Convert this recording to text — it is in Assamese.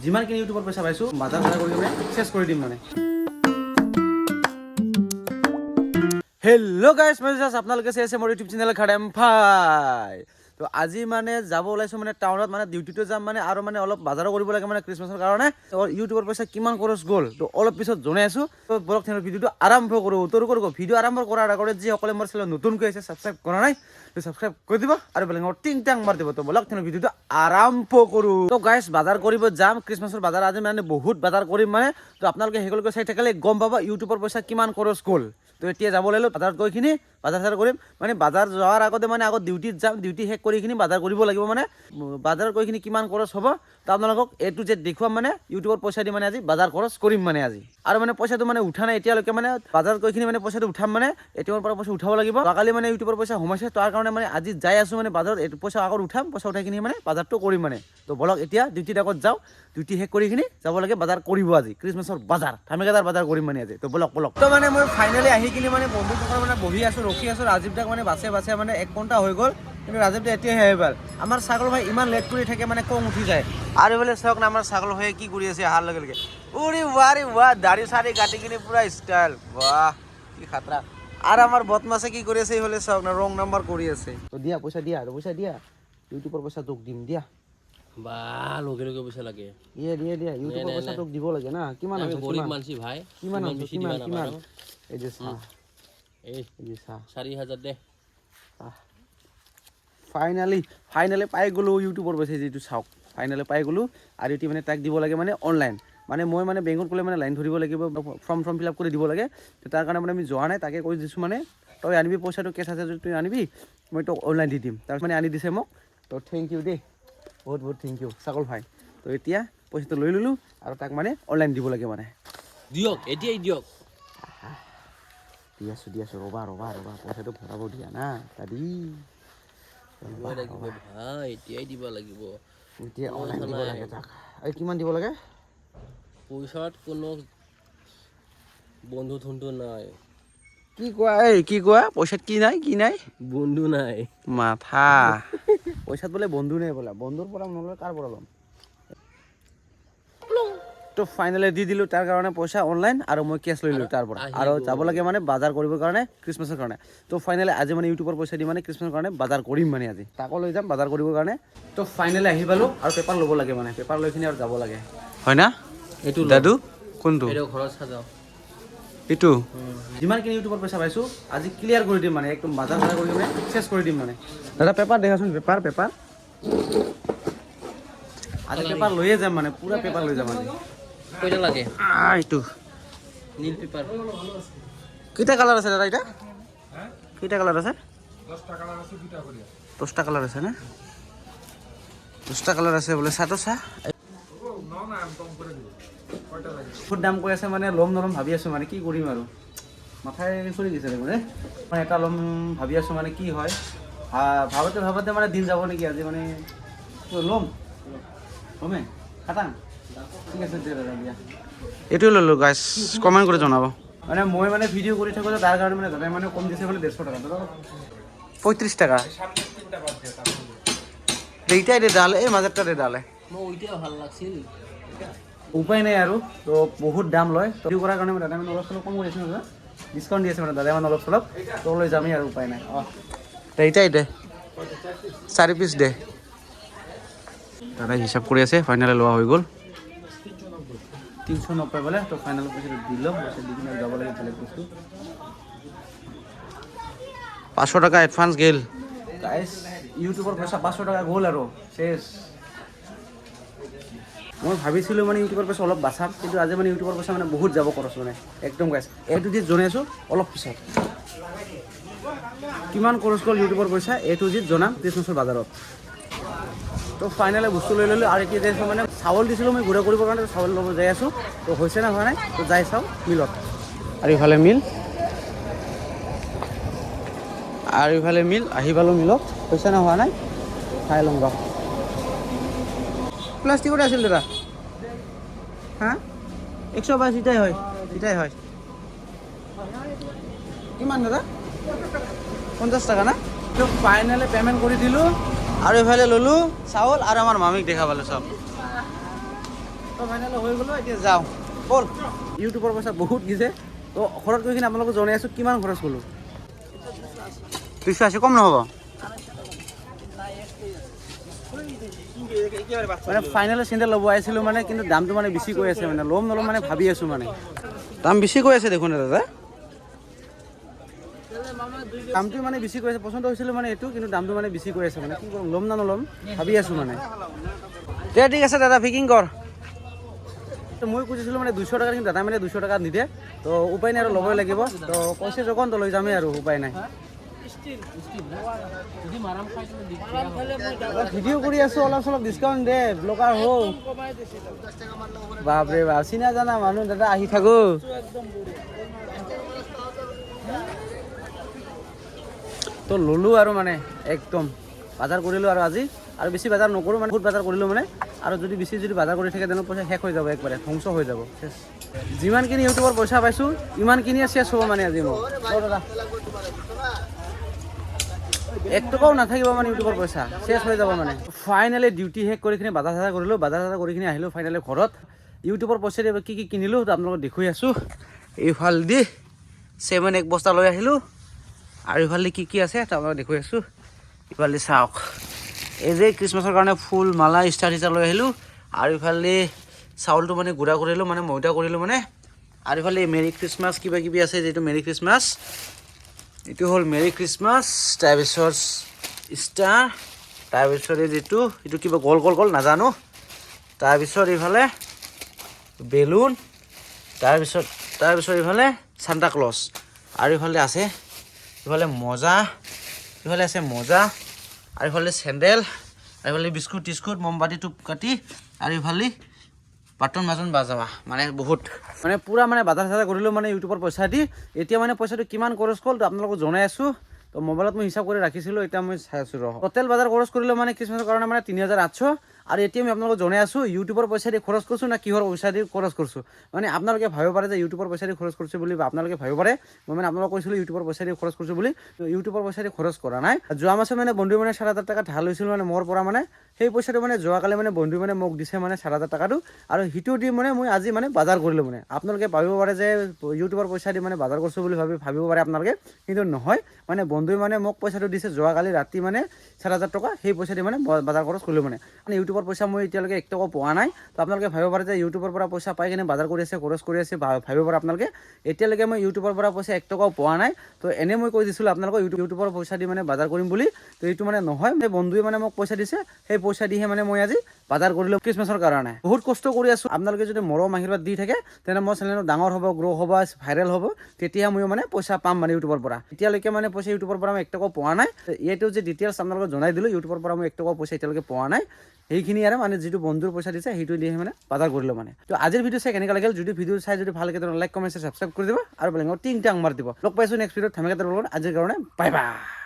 যিমানখিনি ইউটিউবৰ পইচা পাইছোঁ বাজাৰ কৰি মানে চেছ কৰি দিম মানে। হেল্ল' গাইজ, মই জাষ্ট আপোনালোকে চাই আছে মোৰ ইউটিউব চেনেল খাডেম ভাই। তো আজি মানে যাব ওলাইছোঁ মানে টাউনত, মানে ডিউটিটো যাম মানে, আৰু মানে অলপ বাজাৰো কৰিব লাগে মানে খ্ৰীষ্টমাছৰ কাৰণে। ইউটিউবৰ পইচা কিমান খৰচ গ'ল তো অলপ পিছত জনাই আছোঁ। তো বলক তেওঁ ভিডিঅ'টো আৰম্ভ কৰোঁ। তোৰ ভিডিঅ' আৰম্ভ কৰাৰ আগতে যিসকলে মোৰ চেনেল নতুনকৈ আছে ছাবস্ক্ৰাইব কৰা নাই তো ছাবস্ক্ৰাইব কৰি দিব আৰু বেলেগৰ টিং টাং মাৰি দিব। তো বলক তেওঁ ভিডিঅ'টো আৰম্ভ কৰোঁ। তো গাইজ বাজাৰ কৰিব যাম, খ্ৰীষ্টমাছৰ বাজাৰ আজি মানে বহুত বাজাৰ কৰিম মানে। তো আপোনালোকে সেইসকলকে চাই থাকিলে গম পাব ইউটিউবৰ পইচা কিমান খৰচ গ'ল। তো এতিয়া যাব লাগিলোঁ বাজাৰত গৈ কিনি বাজাৰ কৰিম মানে। বাজাৰ যোৱাৰ আগতে মানে আগত ডিউটিত যাম, ডিউটি শেষ কৰি কিনি বাজাৰ কৰিব লাগিব মানে। বাজাৰ গৈ কিনি কিমান খৰচ হ'ব তো আপোনালোকক A to Z দেখুৱাম মানে। ইউটিউবৰ পইচা দি মানে আজি বাজাৰ খৰচ কৰিম মানে আজি। আৰু মানে পইচাটো মানে উঠা নাই এতিয়ালৈকে, মানে বাজাৰত গৈ কিনি মানে পইচাটো উঠাম মানে। এটিএমৰ পৰা পইচা উঠাব লাগিব। কালি মানে ইউটিউবৰ পইচা সোমাইছে, তাৰ কাৰণে মানে আজি যাই আছোঁ মানে বাজাৰত। এইটো পইচা আগত উঠাম, পইচা উঠাই কিনি মানে বাজাৰটো কৰিম মানে। তো বলক এতিয়া ডিউটিত আগত যাওঁ, ডিউটি শেষ কৰি কিনি যাব লাগে বাজাৰ কৰিব আজি। খ্ৰীষ্টমাছৰ বাজাৰ ধামেকাদাৰ বাজাৰ কৰিম মানে আজি। তো বলক তো মানে মই ফাইনেলি আহি কিনি মানে বন্ধুসকল মানে বহি আছোঁ, ৰখি আছোঁ। ৰাজীৱ দাক মানে বাছে মানে 1 ঘণ্টা হৈ গ'ল, কিন্তু ৰাজীৱ দা এতিয়াহে আহি পাল। আমাৰ ছাগল ভাই ইমান লেট কৰি থাকে মানে খং উঠি যায়। আৰু বোলে চাওক না আমাৰ ছাগল ভাই কি কৰি আছে অহাৰ লগে লগে। উৰি ৱাহ দাড়ি চাৰি কাটি কিনি পুৰা ষ্টাইল, বাহ কি খাতৰা। আৰু আমাৰ বদমাছে কি কৰি আছে এইফালে চাওক না, ৰং নাম্বাৰ কৰি আছে। তো দিয়া পইচা দিয়া আৰু পইচা দিয়া, ইউটিউবৰ পইচা তোক দিম দিয়া। বা লগে লগে পইচা লাগে। দিয়া ইউটিউবৰ পইচা তোক দিব লাগে না। কিমান আছে গরিব মানসি ভাই, কিমান আছে কিমান এই যে চাহ, এই যে চাহ 4000 দে। ফাইনেলি পাই গ'লোঁ ইউটিউবৰ পইচা। যিটো চাওক ফাইনেলি পাই গ'লোঁ। আৰু এতিয়া মানে তাক দিব লাগে মানে অনলাইন। মানে মই মানে বেংকত গ'লে মানে লাইন ধৰিব লাগিব, ফৰ্ম ফিল আপ কৰি দিব লাগে। তো তাৰ কাৰণে মানে আমি যোৱা নাই, তাকে কৈ দিছোঁ মানে তই আনিবি পইচাটো, কেছ আছে যদি তই আনিবি, মই তোক অনলাইন দি দিম। তাৰপিছত মানে আনি দিছে মোক। তো থেংক ইউ দেই, বহুত থেংক ইউ ছাগল ভাই। তো এতিয়া পইচাটো লৈ ল'লোঁ আৰু তাক মানে অনলাইন দিব লাগে মানে। দিয়ক এতিয়াই দিয়ক। দি আছোঁ ৰ'বা পইচাটো ভৰাব দিয়া না দাদী। দিব লাগিব ভাই, এতিয়াই দিব লাগিব। এতিয়া অনলাইন দিব লাগে তাক। এই কিমান দিব লাগে? পইচাত কোনো বন্ধু থন্ধু নাই। কি কোৱা পইচাত কি নাই বন্ধু নাই মাথা। পইচাত বোলে বন্ধু নাই বোলে, বন্ধুৰ পৰা নলয় কাৰ পৰা ল'ম। তো ফাইনেলি দি দিলোঁ তাৰ কাৰণে পইচা অনলাইন, আৰু মই কেছ লৈ ল'লোঁ তাৰ পৰা। আৰু যাব লাগে মানে বাজাৰ কৰিবৰ কাৰণে খ্ৰীষ্টমাছৰ কাৰণে। তো ফাইনেলি আজি মানে ইউটিউবৰ পইচা দি মানে খ্ৰীষ্টমাছৰ কাৰণে বাজাৰ কৰিম মানে আজি। তাকো লৈ যাম বাজাৰ কৰিবৰ কাৰণে। তো ফাইনেলি আহি পালোঁ, আৰু পেপাৰ ল'ব লাগে মানে। পেপাৰ লৈ কিনি আৰু যাব লাগে, হয় না? এইটো দাদু কোনটো? এইটো ঘৰত সাজাও। এইটো যিমানখিনি ইউটিউবৰ পইচা পাইছোঁ আজি ক্লিয়াৰ কৰি দিম মানে। একদম বাজাৰ কৰি কিনে চেছ কৰি দিম মানে। দাদা পেপাৰ দেখাচোন, পেপাৰ আজি পেপাৰ লৈয়ে যাম মানে, পুৰা পেপাৰ লৈ যাম আজি। কয়টা লাগে? এইটো নীল পেপার। কেইটা কালার আছে দাদা? এটা কেইটা কালার আছে? 10টা কালার আছে না? 10টা কালার আছে বলে। চাটো চা বহুত দাম কৈ আছে মানে। ল'ম নলম ভাবি আছোঁ মানে, কি কৰিম আৰু মাথাই চলি গৈছে দেখোন। মানে এটা ল'ম ভাবি আছোঁ মানে, কি হয় ভাবতে মানে দিন যাব নেকি আজি মানে। ল'মে খাটাং। ঠিক আছে দিয়া, এইটোৱে ল'লোঁ গাইছ, কমেণ্ট কৰি জনাব। মানে মই মানে ভিডিঅ' কৰি থাকোঁ, তাৰ কাৰণে মানে দাদাই মানে কম দিছে মানে 150 টাকা। দাদা 35 টাকা। এইটাই দে ডালে, এই মাজেরটা দে ডালে। মই ওইটাও ভাল লাগছিল। উপায় নাই আৰু। তো বহুত দাম লয়, ভিডিঅ' কৰাৰ কাৰণে দাদাই মানে অলপ চলপ কম কৰি আছে নহয়, ডিছকাউণ্ট দি আছে মানে দাদাই মানে অলপ চলপ। তো লৈ যামেই আৰু উপায় নাই। এইটাই দে 4 পিচ দে। দাদাই হিচাপ কৰি আছে, ফাইনেলি লোৱা হৈ গ'ল 390 বোলে। তো ফাইনেল পইচাটো দি ল'ম, পইচা দি কিনে যাব লাগে বেলেগ বস্তু। 500 টাকা এডভান্স গেল গাইছ। ইউটিউবৰ পইচা 500 টাকা গ'ল আৰু শেষ। মই ভাবিছিলোঁ মানে ইউটিউবৰ পইচা অলপ বাচাম, কিন্তু আজি মানে ইউটিউবৰ পইচা মানে বহুত যাব খৰচ মানে একদম গাইছ। এইটো দি জনাইছোঁ অলপ পিছত কিমান খৰচ গ'ল ইউটিউবৰ পইচা। এইটো যি জনাম খ্ৰীষ্টমাছৰ বাজাৰত। তো ফাইনেলি বস্তু লৈ ল'লোঁ। আৰু এতিয়া যাইছোঁ মানে চাউল দিছিলোঁ মই গুড়া কৰিবৰ কাৰণে, চাউল ল'ব যাই আছোঁ। তো হৈছে না হোৱা নাই, তো যাই চাওঁ মিলত। আৰু ইফালে মিল, আহি পালোঁ মিলত। হৈছে না হোৱা নাই খাই ল'ম ৰ। প্লাষ্টিকতে আছিল দাদা। হা 122 ইটাই হয়। কিমান দাদা? 50 টাকা না? তো ফাইনেলি পে'মেণ্ট কৰি দিলোঁ। আৰু এইফালে ল'লোঁ চাউল, আৰু আমাৰ মামীক দেখা পালোঁ চব। তো ফাইনেল হৈ গ'লো এতিয়া যাওঁ ব'ল ইউটিউবৰ পইচা বহুত গিছে তো ঘৰত গৈ কিনে আপোনালোকক জনাই আছোঁ কিমান খৰচ কৰিলোঁ 280 কম নহ'ব মানে ফাইনেল চেণ্ডেল ল'ব আহিছিলোঁ মানে কিন্তু দামটো মানে বেছি কৈ আছে মানে ল'ম নল'ম মানে ভাবি আছোঁ মানে দাম বেছি কৈ আছে দেখোন দাদা দামটো মানে বেছি কৈ আছে পচন্দ হৈছিলোঁ মানে এইটো কিন্তু দামটো মানে বেছি কৈ আছে মানে কি কৰিম ল'ম না নল'ম ভাবি আছোঁ মানে দে ঠিক আছে দাদা ফিকিং কৰ তো মই খুজিছিলোঁ মানে 200 টকা কিন্তু দাদা মানে 200 টকা নিদিয়ে তো উপায় নাই আৰু ল'বই লাগিব তো কৈছে যখন তো লৈ যামেই আৰু উপায় নাই ভিডিঅ' কৰি আছোঁ অলপ চলপ ডিছকাউণ্ট দে ব্লগাৰ হওঁ বাপৰে বাপ চিনা জানা মানুহ দাদা আহি থাকোঁ তো ল'লোঁ আৰু মানে একদম বজাৰ কৰিলোঁ আৰু আজি আৰু বেছি বজাৰ নকৰোঁ মানে বহুত বজাৰ কৰিলোঁ মানে আৰু যদি বেছি যদি বজাৰ কৰি থাকে তেনেহ'লে পইচা শেষ হৈ যাব একবাৰে ধ্বংস হৈ যাব যিমানখিনি ইউটিউবৰ পইচা পাইছোঁ ইমানখিনিয়ে শেষ হ'ব মানে আজি মোৰ দাদা 1 টকাও নাথাকিব মানে ইউটিউবৰ পইচা শেষ হৈ যাব মানে ফাইনেলি ডিউটি শেষ কৰি কিনে বজাৰ চজাৰ কৰিলোঁ বজাৰ চজাৰ কৰি কিনে আহিলোঁ ফাইনেলি ঘৰত ইউটিউবৰ পইচা দি কি কি কিনিলোঁ আপোনালোকক দেখুৱাই আছোঁ এইফালেদি 7 এক বস্তা লৈ আহিলোঁ আৰু ইফালে কি কি আছে আপোনালোকক দেখুৱাই আছোঁ ইফালে চাওক এই যে খ্ৰীষ্টমাছৰ কাৰণে ফুল মালা ষ্টাৰ লৈ আহিলোঁ আৰু ইফালে চাউলটো মানে গুড়া কৰিলোঁ মানে ময়দা কৰিলোঁ মানে আৰু ইফালে মেৰী খ্ৰীষ্টমাছ কিবা কিবি আছে যিটো মেৰী খ্ৰীষ্টমাছ এইটো হ'ল মেৰী খ্ৰীষ্টমাছ তাৰপিছত ষ্টাৰ তাৰপিছত যিটো এইটো কিবা গল গল গল নাজানো তাৰপিছত এইফালে বেলুন তাৰপিছত এইফালে সান্তা ক্লজ আৰু ইফালে আছে ইফালে মজা ইফালে আছে মজা আৰু ইফালে চেণ্ডেল আৰু ইফালে বিস্কুট টিস্কুট মমবাতি ধূপকাঠি আৰু ইফালে বাটন মাজন বাজাবা মানে বহুত মানে পুৰা মানে বজাৰ চজাৰ কৰিলোঁ মানে ইউটিউবৰ পইচা দি এতিয়া মানে পইচাটো কিমান খৰচ হ'ল তো আপোনালোকক জনাই আছোঁ তো মোবাইলত মই হিচাপ কৰি ৰাখিছিলোঁ এতিয়া মই চাই আছোঁ ৰহ টোটেল বজাৰ খৰচ কৰিলোঁ মানে খ্ৰীষ্টমাছৰ কাৰণে মানে 3800 আৰু এতিয়া মই আপোনালোকক জনাই আছোঁ ইউটিউবৰ পইচা দি খৰচ কৰিছোঁ না কিহৰ পইচা দি খৰচ কৰিছোঁ মানে আপোনালোকে ভাবিব পাৰে যে ইউটিউবৰ পইচা দি খৰচ কৰিছোঁ বুলি বা আপোনালোকে ভাবিব পাৰে মই মানে আপোনালোকক কৈছিলোঁ ইউটিউবৰ পইচা দি খৰচ কৰিছোঁ বুলি ইউটিউবৰ পইচা দি খৰচ কৰা নাই যোৱা মাছে মানে বন্ধু মানে 7000 টকা ধাৰ লৈছিল মানে মোৰ পৰা মানে সেই পইচাটো মানে যোৱাকালি মানে বন্ধু মানে মোক দিছে মানে 7000 টকাটো আৰু সিটো দি মানে মই আজি মানে বজাৰ কৰিলোঁ মানে আপোনালোকে ভাবিব পাৰে যে ইউটিউবৰ পইচা দি মানে বজাৰ কৰিছোঁ বুলি ভাবিব পাৰে আপোনালোকে কিন্তু নহয় মানে বন্ধুৱে মানে মোক পইচাটো দিছে যোৱাকালি ৰাতি মানে 4000 টকা সেই পইচা দি মানে বজাৰ খৰচ কৰিলোঁ মানে ইউটিউবৰ পইচা মই এতিয়ালৈকে 1 টকাও পোৱা নাই তো আপোনালোকে ভাবিব পাৰে যে ইউটিউবৰ পৰা পইচা পাই কিনে বজাৰ কৰি আছে খৰচ কৰি আছে ভাবিব পাৰে আপোনালোকে এতিয়ালৈকে মই ইউটিউবৰ পৰা পইচা 1 টকাও পোৱা নাই তো এনে মই কৈ দিছিলোঁ আপোনালোকক ইউটিউবৰ পইচা দি মানে বজাৰ কৰিম বুলি তো এইটো মানে নহয় মানে বন্ধুৱে মানে মোক পইচা দিছে সেই পইচা দিহে মানে মই আজি বজাৰ কৰিলোঁ খ্ৰীষ্টমাছৰ কাৰণে বহুত কষ্ট কৰি আছোঁ আপোনালোকে যদি মৰম আশীৰ্বাদ দি থাকে তেনে মোৰ চেনেলটো ডাঙৰ হ'ব গ্ৰ' হ'ব ভাইৰেল হ'ব তেতিয়া মই মানে পইচা পাম মানে ইউটিউবৰ পৰা এতিয়ালৈকে মানে পইচা ইউটিউবৰ পৰা মই 1 টকাও পোৱা নাই এইটো যে ডিটেইলছ আপোনালোকক জনাই দিলোঁ ইউটিউবৰ পৰা মই 1 টকাও পইচা এতিয়ালৈকে পোৱা নাই সেইখিনি আৰু মানে যিটো বন্ধুৰ পইচা দিছে সেইটো দিয়ে মানে বজাৰ কৰিলোঁ মানে তো আজিৰ ভিডিঅ' চাই কেনেকুৱা লাগিল যদি ভিডিঅ' চাই যদি ভালকৈ লাইক কমেণ্ট ছাবস্ক্ৰাইব কৰি দিব আৰু বেলেগক টিং টাং মাৰি দিব লগ পাইছোঁ নেক্সট ভিডিঅ'ত থামেকা আজিৰ কাৰণে বাই বাই